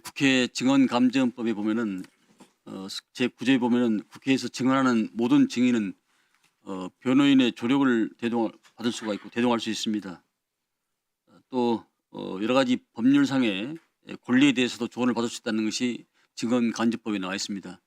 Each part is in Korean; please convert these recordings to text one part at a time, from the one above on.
국회 증언감정법에 보면은 제 9조에 보면은 국회에서 증언하는 모든 증인은 변호인의 조력을 받을 수가 있고 대동할 수 있습니다. 또 여러 가지 법률상의 권리에 대해서도 조언을 받을 수 있다는 것이 증언간접법에 나와 있습니다.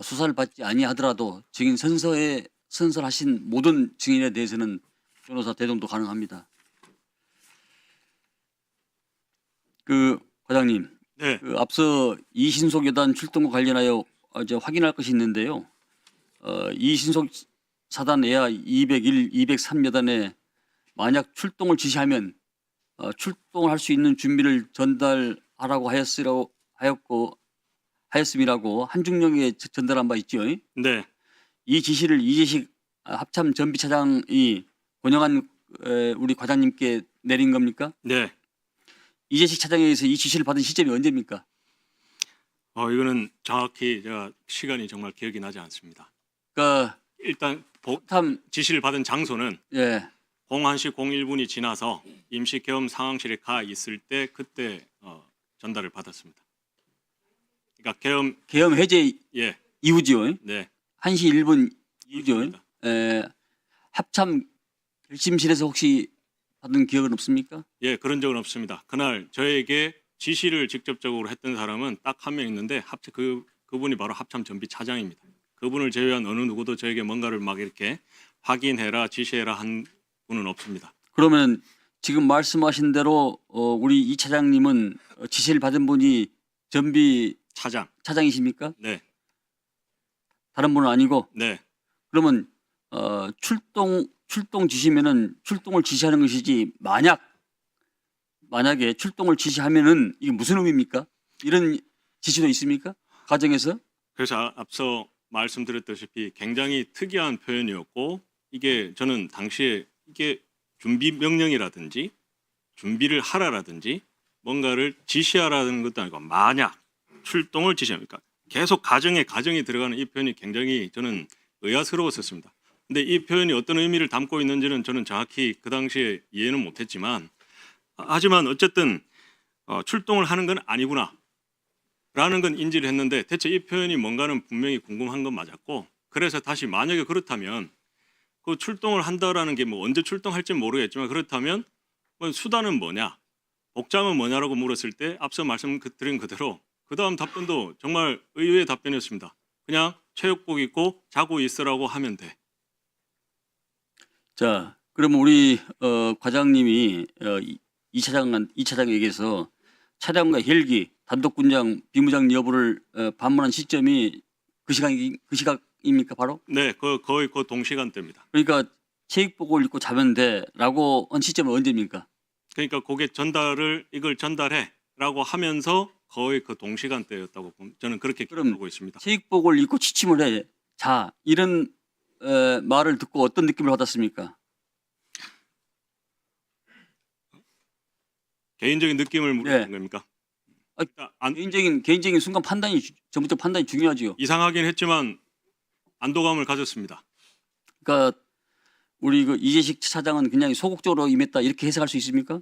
수사를 받지 아니하더라도 증인 선설하신 모든 증인에 대해서는 변호사 대동도 가능합니다. 과장님, 네, 앞서 이신속 여단 출동과 관련하여 이제 확인할 것이 있는데요. 이신속 사단 에하 201, 203 여단에 만약 출동을 지시하면 출동을 할 수 있는 준비를 전달하라고 하였음이라고 한중령에 전달한 바 있죠. 네, 이 지시를 이재식 합참 전비차장이 권영한 우리 과장님께 내린 겁니까? 네. 이재식 차장에 의해서 이 지시를 받은 시점이 언제입니까? 이거는 정확히 제가 시간이 정말 기억이 나지 않습니다. 그러니까 일단 참 지시를 받은 장소는 예. 01시 01분이 지나서 임시 계엄 상황실에 가 있을 때 그때 전달을 받았습니다. 그러니까 계엄 해제 예, 이후죠. 네, 1시 1분 이후죠. 이후입니다. 합참 결심실에서 혹시 받은 기억은 없습니까? 예, 그런 적은 없습니다. 그날 저에게 지시를 직접적으로 했던 사람은 딱 한 명 있는데 그분이 바로 합참 전비 차장입니다. 그분을 제외한 어느 누구도 저에게 뭔가를 막 이렇게 확인해라, 지시해라 한 분은 없습니다. 그러면 지금 말씀하신 대로 우리 이 차장님은 지시를 받은 분이 전비 차장이십니까? 네, 다른 분은 아니고 네. 그러면 출동 지시면은 출동을 지시하는 것이지 만약에 출동을 지시하면은 이게 무슨 의미입니까? 이런 지시도 있습니까? 가정에서? 그래서 앞서 말씀드렸다시피 굉장히 특이한 표현이었고 이게 저는 당시에 이게 준비 명령이라든지 준비를 하라라든지 뭔가를 지시하라는 것도 아니고 만약 출동을 지시합니까? 계속 가정에 들어가는 이 표현이 굉장히 저는 의아스러웠었습니다. 근데 이 표현이 어떤 의미를 담고 있는지는 저는 정확히 그 당시에 이해는 못했지만 하지만 어쨌든 출동을 하는 건 아니구나 라는 건 인지를 했는데 대체 이 표현이 뭔가는 분명히 궁금한 건 맞았고 그래서 다시 만약에 그렇다면 그 출동을 한다라는 게 뭐 언제 출동할지는 모르겠지만 그렇다면 뭐 수단은 뭐냐 복장은 뭐냐라고 물었을 때 앞서 말씀드린 그대로 그 다음 답변도 정말 의외의 답변이었습니다. 그냥 체육복 입고 자고 있으라고 하면 돼. 자, 그럼 우리 과장님이 이 차장에게서 차량과 헬기, 단독군장, 비무장 여부를 반문한 시점이 그 시각입니까 바로? 네, 거의 그 동시간대입니다. 그러니까 체육복을 입고 자면 돼라고 한 시점은 언제입니까? 그러니까 그게 이걸 전달해라고 하면서 거의 그 동시간대였다고 저는 그렇게 기억하고 있습니다. 체육복을 입고 취침을 해. 자, 이런 말을 듣고 어떤 느낌을 받았습니까? 개인적인 느낌을 물어보는 겁니까? 개인적인 순간 전부터 판단이 중요하지요. 이상하긴 했지만 안도감을 가졌습니다. 그러니까 우리 그 이재식 차장은 그냥 소극적으로 임했다 이렇게 해석할 수 있습니까?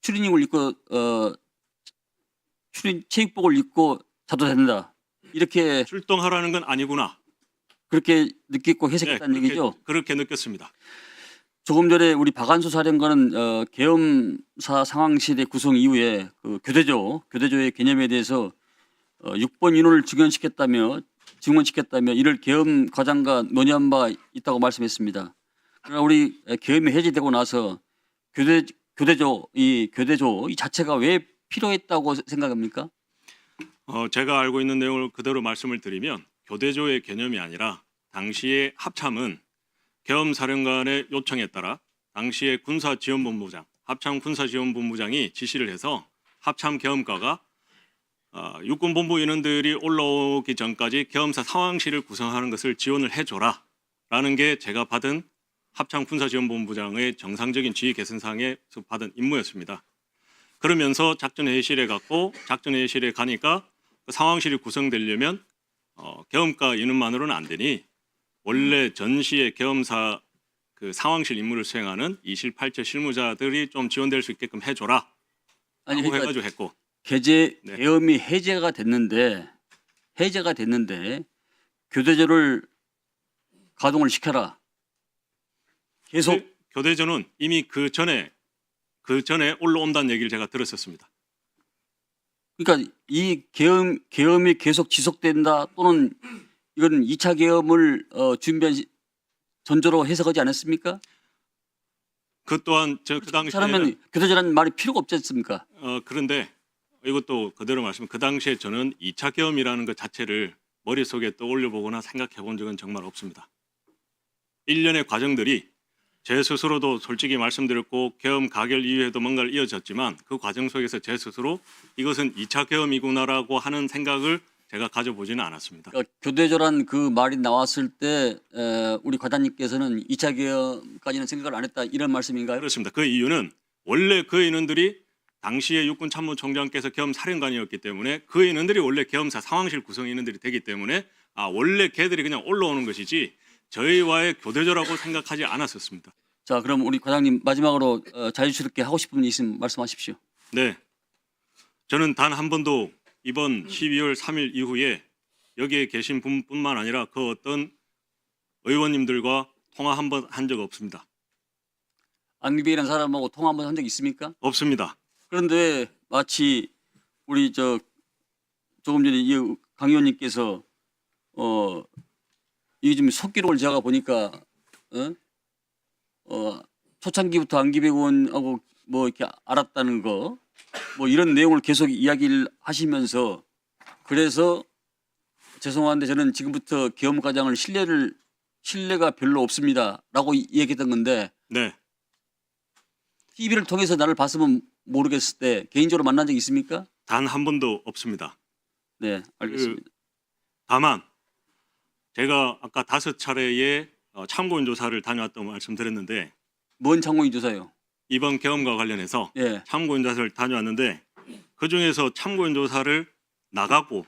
추리닝을 입고 체육복을 입고 자도 된다 이렇게 출동하라는 건 아니구나. 그렇게 느끼고 해석했다는 얘기죠. 그렇게 느꼈습니다. 조금 전에 우리 박안수 사령관은 계엄사 상황실의 구성 이후에 그 교대조의 개념에 대해서 6번 인원을 증원시켰다며 이를 계엄 과장과 논의한 바 있다고 말씀했습니다. 그러나 우리 계엄이 해제되고 나서 교대조 이 자체가 왜 필요했다고 생각합니까? 제가 알고 있는 내용을 그대로 말씀을 드리면 교대조의 개념이 아니라 당시에 합참은 계엄사령관의 요청에 따라 당시의 군사지원본부장, 합참군사지원본부장이 지시를 해서 합참 계엄과가 육군본부 인원들이 올라오기 전까지 계엄사 상황실을 구성하는 것을 지원을 해줘라 라는 게 제가 받은 합참군사지원본부장의 정상적인 지휘 개선상에서 받은 임무였습니다. 그러면서 작전회의실에 가니까 그 상황실이 구성되려면 계엄과 인원만으로는 안 되니 원래 전시의 계엄사 그 상황실 임무를 수행하는 2실 8처 실무자들이 좀 지원될 수 있게끔 해줘라 아니, 라고 그러니까 해가지고 했고 네. 계엄이 해제가 됐는데 교대조를 가동을 시켜라. 계속 교대전은 이미 그 전에 올라온다는 얘기를 제가 들었었습니다. 그러니까 이 계엄이 계속 지속된다 또는 이건 2차 계엄을 준비한 전조로 해석하지 않았습니까? 그 또한 그 당시에는 그렇다면 교대조라는 말이 필요가 없지 않습니까? 그런데 이것도 그대로 말씀. 그 당시에 저는 2차 계엄이라는 것 자체를 머릿속에 떠올려 보거나 생각해 본 적은 정말 없습니다. 일련의 과정들이 제 스스로도 솔직히 말씀드렸고 계엄 가결 이후에도 뭔가를 이어졌지만 그 과정 속에서 제 스스로 이것은 2차 계엄이구나라고 하는 생각을 제가 가져보지는 않았습니다. 그러니까 교대조란 그 말이 나왔을 때 우리 과장님께서는 2차 계엄까지는 생각을 안 했다 이런 말씀인가요? 그렇습니다. 그 이유는 원래 그 인원들이 당시에 육군 참모총장께서 계엄 사령관이었기 때문에 그 인원들이 원래 계엄사 상황실 구성 인원들이 되기 때문에 원래 걔들이 그냥 올라오는 것이지 저희와의 교대조라고 생각하지 않았었습니다. 자, 그럼 우리 과장님 마지막으로 자유스럽게 하고 싶은 일 있으면 말씀하십시오. 네, 저는 단 한 번도 이번 12월 3일 이후에 여기에 계신 분뿐만 아니라 그 어떤 의원님들과 통화 한 번 한 적 없습니다. 안기백이라는 사람하고 통화 한번 한 적 있습니까? 없습니다. 그런데 마치 우리 조금 전에 강 의원님께서 이게 좀 속기록을 제가 보니까 초창기부터 안기백 의원하고 뭐 이렇게 알았다는 거 뭐 이런 내용을 계속 이야기를 하시면서 그래서 죄송한데 저는 지금부터 계엄 과장을 신뢰가 별로 없습니다라고 얘기했던 건데 네, TV를 통해서 나를 봤으면 모르겠을 때 개인적으로 만난 적 있습니까? 단 한 번도 없습니다. 네, 알겠습니다. 다만 제가 아까 5차례의 참고인 조사를 다녀왔다고 말씀드렸는데 뭔 참고인 조사요? 이번 계엄과 관련해서 예. 참고인 조사를 다녀왔는데 그중에서 참고인 조사를 나가고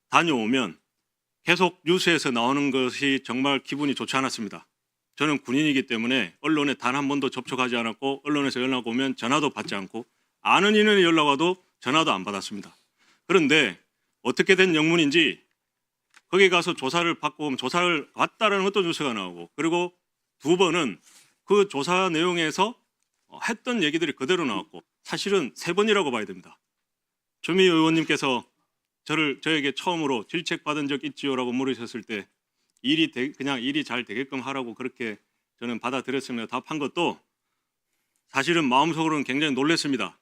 다녀오면 계속 뉴스에서 나오는 것이 정말 기분이 좋지 않았습니다. 저는 군인이기 때문에 언론에 단 한 번도 접촉하지 않았고 언론에서 연락 오면 전화도 받지 않고 아는 인원이 연락 와도 전화도 안 받았습니다. 그런데 어떻게 된 영문인지 거기 가서 조사를 받고 오면 조사를 왔다라는 어떤 뉴스가 나오고 그리고 두 번은 그 조사 내용에서 했던 얘기들이 그대로 나왔고 사실은 3번이라고 봐야 됩니다. 주미 의원님께서 저에게 처음으로 질책받은 적 있지요라고 물으셨을 때 그냥 일이 잘 되게끔 하라고 그렇게 저는 받아들였습니다. 답한 것도 사실은 마음속으로는 굉장히 놀랐습니다.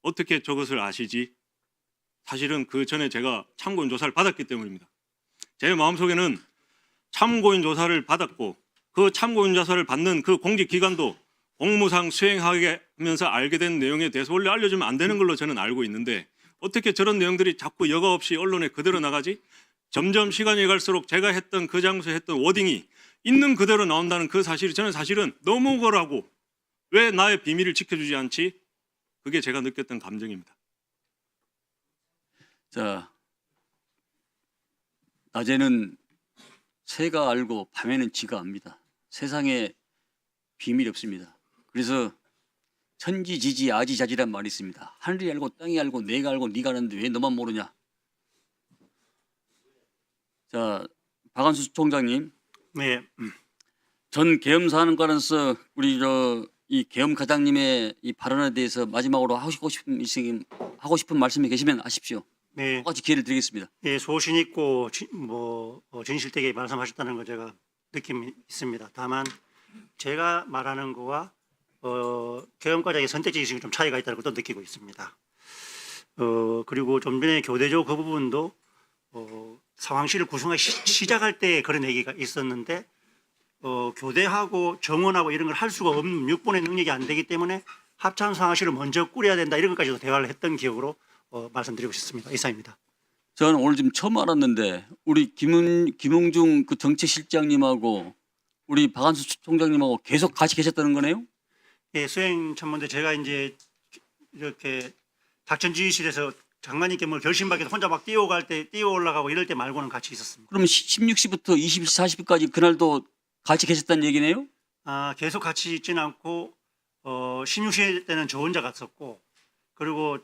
어떻게 저것을 아시지? 사실은 그 전에 제가 참고인 조사를 받았기 때문입니다. 제 마음속에는 참고인 조사를 받았고 그 참고인 조사를 받는 그 공직기관도 공무상 수행하면서 알게 된 내용에 대해서 원래 알려주면 안 되는 걸로 저는 알고 있는데 어떻게 저런 내용들이 자꾸 여과 없이 언론에 그대로 나가지? 점점 시간이 갈수록 제가 했던 그 장소에 했던 워딩이 있는 그대로 나온다는 그 사실이 저는 사실은 너무 억울하고 왜 나의 비밀을 지켜주지 않지? 그게 제가 느꼈던 감정입니다. 자, 낮에는 새가 알고 밤에는 쥐가 압니다. 세상에 비밀이 없습니다. 그래서 천지지지 아지자지란 말이 있습니다. 하늘이 알고 땅이 알고 내가 알고 네가 아는데 왜 너만 모르냐. 자, 박한수 총장님, 네, 전 계엄사령관으로서 우리 이 계엄 과장님의 이 발언에 대해서 마지막으로 하고 싶은 말씀이 계시면 하십시오. 네, 똑같이 기회를 드리겠습니다. 예, 소신 있고 진실되게 말씀하셨다는 거 제가 느낌이 있습니다. 다만 제가 말하는 거와 계엄과장의 선택지 의식이 좀 차이가 있다는 것도 느끼고 있습니다. 그리고 좀 전에 교대조 그 부분도 상황실을 구성하기 시작할 때 그런 얘기가 있었는데 교대하고 정원하고 이런 걸 할 수가 없는 육본의 능력이 안 되기 때문에 합참 상황실을 먼저 꾸려야 된다 이런 것까지도 대화를 했던 기억으로 말씀드리고 싶습니다. 이상입니다. 저는 오늘 지금 처음 알았는데 우리 김웅중 그 정책실장님하고 우리 박한수 총장님하고 계속 같이 계셨다는 거네요? 예, 수행참모인데 제가 이제 이렇게 작전지휘실에서 장관님께 뭘 결심받게 혼자 막 뛰어갈 때 뛰어 올라가고 이럴 때 말고는 같이 있었습니다. 그럼 16시부터 20시 40분까지 그날도 같이 계셨다는 얘기네요? 계속 같이 있지는 않고 16시 때는 저 혼자 갔었고 그리고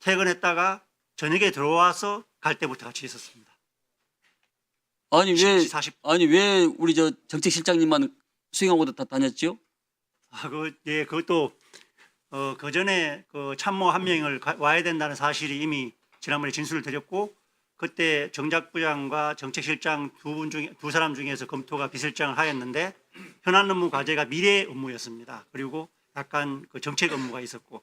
퇴근했다가 저녁에 들어와서 갈 때부터 같이 있었습니다. 아니 왜 10시 40. 아니 왜 우리 저 정책실장님만 수행하고 다녔죠? 예, 그것도 그 전에 그 참모 한 명을 와야 된다는 사실이 이미 지난번에 진술을 드렸고, 그때 정작부장과 정책실장 두 사람 중에서 검토가 비서실장을 하였는데 현안 업무 과제가 미래 업무였습니다. 그리고 약간 그 정책 업무가 있었고,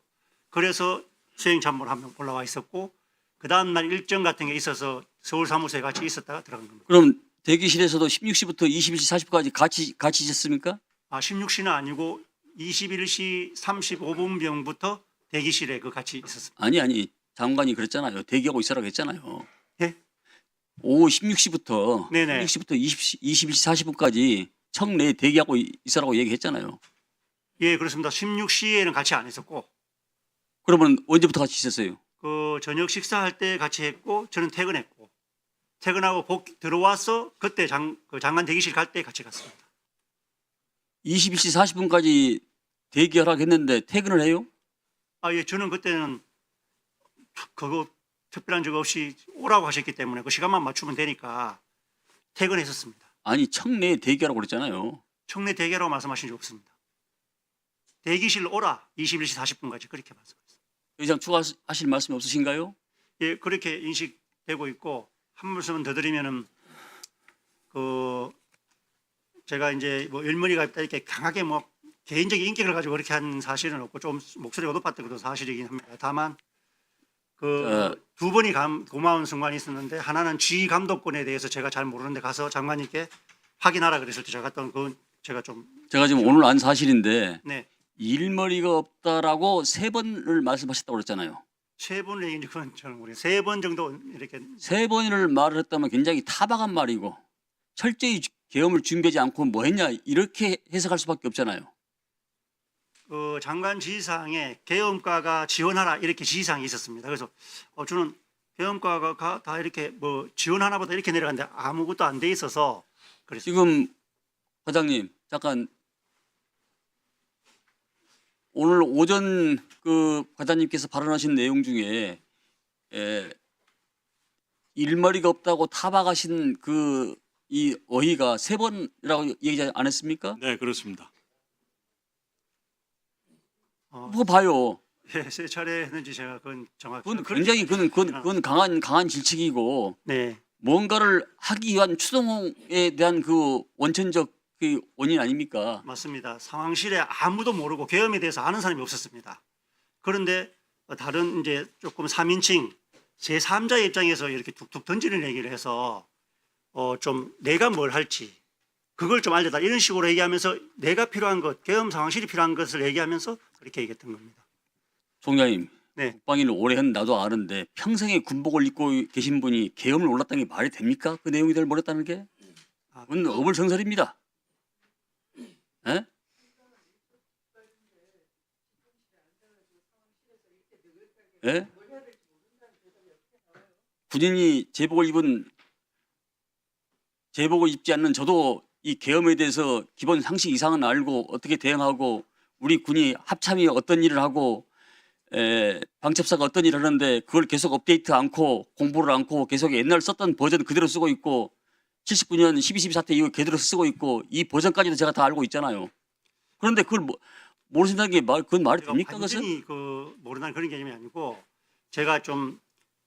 그래서 수행 참모를 한 명 올라와 있었고, 그 다음 날 일정 같은 게 있어서 서울 사무소에 같이 있었다가 들어간 겁니다. 그럼 대기실에서도 16시부터 21시 40분까지 같이 있었습니까? 16시는 아니고 21시 35분경부터 대기실에 같이 있었습니다. 아니 장관이 그랬잖아요. 대기하고 있으라고 했잖아요. 예? 오후 16시부터 네네. 16시부터 21시 40분까지 청 내에 대기하고 있으라고 얘기했잖아요. 예, 그렇습니다. 16시에는 같이 안 했었고, 그러면 언제부터 같이 있었어요? 그 저녁 식사할 때 같이 했고, 저는 퇴근했고, 퇴근하고 들어와서 그때 장관 대기실 갈 때 같이 갔습니다. 21시 40분까지 대기하라고 했는데 퇴근을 해요? 예, 저는 그때는 그거 특별한 적 없이 오라고 하셨기 때문에 그 시간만 맞추면 되니까 퇴근했었습니다. 아니 청 내에 대기하라고 그랬잖아요. 청내 대기라고 말씀하신 적 없습니다. 대기실 오라 21시 40분까지 그렇게 말씀하셨습니다. 더 이상 추가하실 말씀이 없으신가요? 예, 그렇게 인식되고 있고, 한 말씀은 더 드리면은 제가 이제 뭐 일머리가 있다 이렇게 강하게 뭐 개인적인 인격을 가지고 그렇게 한 사실은 없고, 좀 목소리가 높았던 것도 사실이긴 합니다. 다만 두 번이 고마운 순간이 있었는데, 하나는 G 감독권에 대해서 제가 잘 모르는데 가서 장관님께 확인하라 그랬을 때 제가 갔던 그건 제가 지금 오늘 안 사실인데 네, 일머리가 없다라고 3번을 말씀하셨다고 그랬잖아요. 3번을 얘기한 그건 저는 모르겠어요. 3번 정도 이렇게 3번을 말을 했다면 굉장히 타박한 말이고, 철저히 계엄을 준비하지 않고 뭐 했냐 이렇게 해석할 수밖에 없잖아요. 장관 지시사항에 계엄과가 지원하라 이렇게 지시사항이 있었습니다. 그래서 저는 계엄과가 다 이렇게 뭐 지원하나보다 이렇게 내려갔는데 아무것도 안 돼 있어서 그랬어요. 지금 과장님 잠깐 오늘 오전 그 과장님께서 발언하신 내용 중에 일머리가 없다고 타박하신 이 어휘가 3번이라고 얘기 안 했습니까? 네, 그렇습니다. 그거 봐요. 예, 세 차례 했는지 제가 그건 정확히 그건 굉장히 그건 강한 질책이고, 네, 뭔가를 하기 위한 추동에 대한 그 원천적 그 원인 아닙니까? 맞습니다. 상황실에 아무도 모르고 계엄에 대해서 아는 사람이 없었습니다. 그런데 다른 이제 조금 3인칭 제3자의 입장에서 이렇게 툭툭 던지는 얘기를 해서 좀 내가 뭘 할지 그걸 좀 알려달라 이런 식으로 얘기하면서 내가 필요한 것, 계엄 상황실이 필요한 것을 얘기하면서 그렇게 얘기했던 겁니다. 총장님, 네. 국방위를 오래 한 나도 아는데 평생에 군복을 입고 계신 분이 계엄을 올랐다는 게 말이 됩니까? 그 내용이 모르겠다는 게? 그건 어불성설입니다. 예? 예? 군인이 제복을 입지 않는 저도 이 계엄에 대해서 기본 상식 이상은 알고 어떻게 대응하고 우리 군이 합참이 어떤 일을 하고 방첩사가 어떤 일을 하는데 그걸 계속 업데이트 않고 공부를 않고 계속 옛날 썼던 버전 그대로 쓰고 있고 79년 12.12 사태 이후 그대로 쓰고 있고 이 버전까지도 제가 다 알고 있잖아요. 그런데 그걸 모르신다는 게 그건 말이 됩니까? 그것은? 완전히 모른다는 그런 개념이 아니고 제가 좀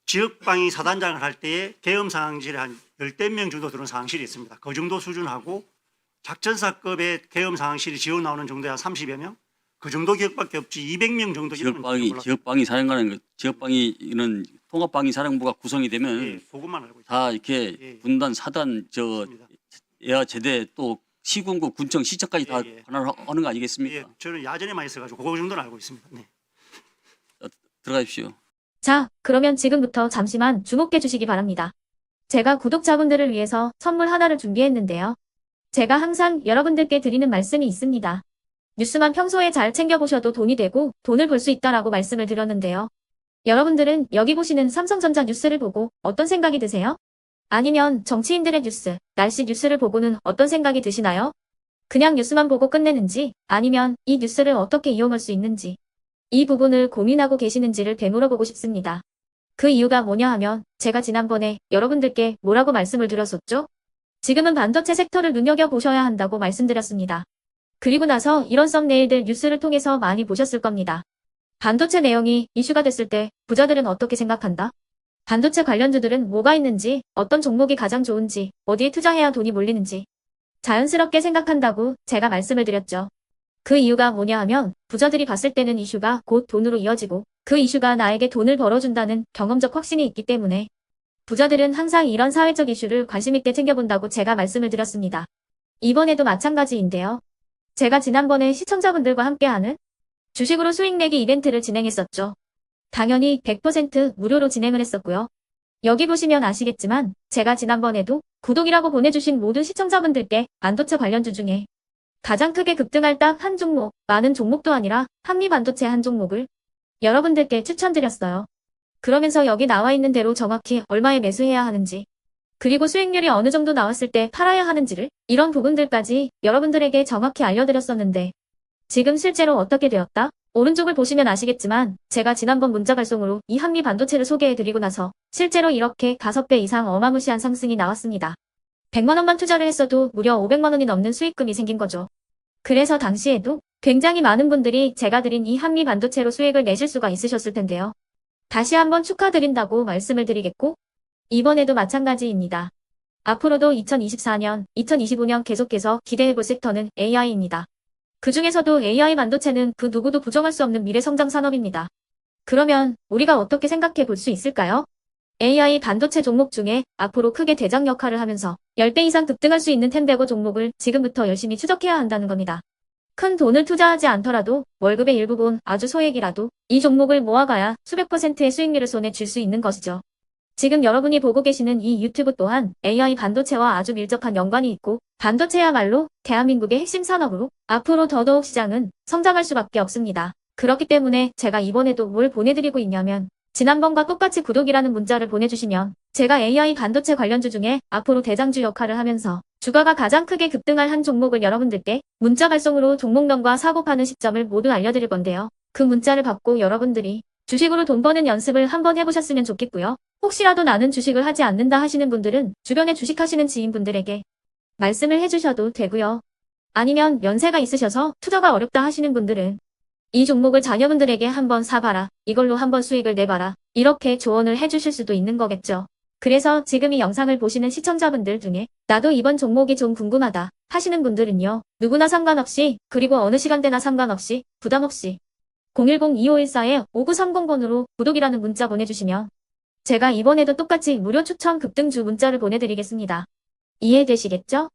지역방위 사단장을 할 때에 계엄 상황실에 한 10대 명 정도 들어온 상황실이 있습니다. 그 정도 수준하고 작전사급의 계엄 상황실이 지원 나오는 정도에 한 30여 명? 그 정도 기억밖에 없지 200명 정도 지역방위 사령관은 지역방위는 통합방위사령부가 구성이 되면 예, 그것만 알고 있습니다. 다 이렇게 예. 군단 사단 맞습니다. 예하 제대 또 시군구 군청 시청까지 다 예. 관할하는 거 아니겠습니까? 예, 저는 야전에만 있어가지고 그거 정도는 알고 있습니다. 네. 들어가십시오. 자, 그러면 지금부터 잠시만 주목해 주시기 바랍니다. 제가 구독자분들을 위해서 선물 하나를 준비했는데요. 제가 항상 여러분들께 드리는 말씀이 있습니다. 뉴스만 평소에 잘 챙겨보셔도 돈이 되고 돈을 벌 수 있다라고 말씀을 드렸는데요. 여러분들은 여기 보시는 삼성전자 뉴스를 보고 어떤 생각이 드세요? 아니면 정치인들의 뉴스, 날씨 뉴스를 보고는 어떤 생각이 드시나요? 그냥 뉴스만 보고 끝내는지 아니면 이 뉴스를 어떻게 이용할 수 있는지 이 부분을 고민하고 계시는지를 되물어보고 싶습니다. 그 이유가 뭐냐 하면 제가 지난번에 여러분들께 뭐라고 말씀을 드렸었죠? 지금은 반도체 섹터를 눈여겨보셔야 한다고 말씀드렸습니다. 그리고 나서 이런 썸네일들 뉴스를 통해서 많이 보셨을 겁니다. 반도체 내용이 이슈가 됐을 때 부자들은 어떻게 생각한다? 반도체 관련주들은 뭐가 있는지, 어떤 종목이 가장 좋은지, 어디에 투자해야 돈이 몰리는지 자연스럽게 생각한다고 제가 말씀을 드렸죠. 그 이유가 뭐냐 하면 부자들이 봤을 때는 이슈가 곧 돈으로 이어지고 그 이슈가 나에게 돈을 벌어준다는 경험적 확신이 있기 때문에 부자들은 항상 이런 사회적 이슈를 관심 있게 챙겨본다고 제가 말씀을 드렸습니다. 이번에도 마찬가지인데요. 제가 지난번에 시청자분들과 함께하는 주식으로 수익 내기 이벤트를 진행했었죠. 당연히 100% 무료로 진행을 했었고요. 여기 보시면 아시겠지만 제가 지난번에도 구독이라고 보내주신 모든 시청자분들께 반도체 관련주 중에 가장 크게 급등할 딱 한 종목, 많은 종목도 아니라 한미반도체 한 종목을 여러분들께 추천드렸어요. 그러면서 여기 나와 있는 대로 정확히 얼마에 매수해야 하는지, 그리고 수익률이 어느 정도 나왔을 때 팔아야 하는지를 이런 부분들까지 여러분들에게 정확히 알려드렸었는데 지금 실제로 어떻게 되었다? 오른쪽을 보시면 아시겠지만 제가 지난번 문자 발송으로 이 한미반도체를 소개해드리고 나서 실제로 이렇게 5배 이상 어마무시한 상승이 나왔습니다. 100만 원만 투자를 했어도 무려 500만 원이 넘는 수익금이 생긴 거죠. 그래서 당시에도 굉장히 많은 분들이 제가 드린 이 한미반도체로 수익을 내실 수가 있으셨을 텐데요. 다시 한번 축하드린다고 말씀을 드리겠고 이번에도 마찬가지입니다. 앞으로도 2024년, 2025년 계속해서 기대해볼 섹터는 AI입니다. 그 중에서도 AI 반도체는 그 누구도 부정할 수 없는 미래성장 산업입니다. 그러면 우리가 어떻게 생각해 볼 수 있을까요? AI 반도체 종목 중에 앞으로 크게 대장 역할을 하면서 10배 이상 급등할 수 있는 텐베고 종목을 지금부터 열심히 추적해야 한다는 겁니다. 큰 돈을 투자하지 않더라도 월급의 일부분 아주 소액이라도 이 종목을 모아가야 수백 %의 수익률을 손에 쥘 수 있는 것이죠. 지금 여러분이 보고 계시는 이 유튜브 또한 AI 반도체와 아주 밀접한 연관이 있고 반도체야말로 대한민국의 핵심 산업으로 앞으로 더더욱 시장은 성장할 수밖에 없습니다. 그렇기 때문에 제가 이번에도 뭘 보내드리고 있냐면 지난번과 똑같이 구독이라는 문자를 보내주시면 제가 AI 반도체 관련주 중에 앞으로 대장주 역할을 하면서 주가가 가장 크게 급등할 한 종목을 여러분들께 문자 발송으로 종목명과 사고 파는 시점을 모두 알려드릴 건데요. 그 문자를 받고 여러분들이 주식으로 돈 버는 연습을 한번 해보셨으면 좋겠고요. 혹시라도 나는 주식을 하지 않는다 하시는 분들은 주변에 주식하시는 지인분들에게 말씀을 해주셔도 되고요. 아니면 연세가 있으셔서 투자가 어렵다 하시는 분들은 이 종목을 자녀분들에게 한번 사봐라. 이걸로 한번 수익을 내봐라. 이렇게 조언을 해주실 수도 있는 거겠죠. 그래서 지금 이 영상을 보시는 시청자분들 중에 나도 이번 종목이 좀 궁금하다 하시는 분들은요. 누구나 상관없이 그리고 어느 시간대나 상관없이 부담 없이 010-2514-5930번으로 구독이라는 문자 보내주시면 제가 이번에도 똑같이 무료 추천 급등주 문자를 보내드리겠습니다. 이해되시겠죠?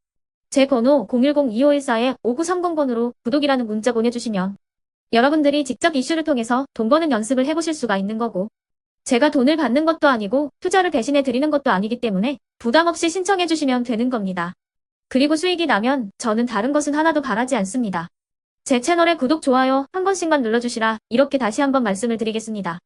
제 번호 010-2514-5930번으로 구독이라는 문자 보내주시면 여러분들이 직접 이슈를 통해서 돈 버는 연습을 해보실 수가 있는 거고 제가 돈을 받는 것도 아니고 투자를 대신해 드리는 것도 아니기 때문에 부담 없이 신청해 주시면 되는 겁니다. 그리고 수익이 나면 저는 다른 것은 하나도 바라지 않습니다. 제 채널에 구독, 좋아요 한 번씩만 눌러주시라 이렇게 다시 한번 말씀을 드리겠습니다.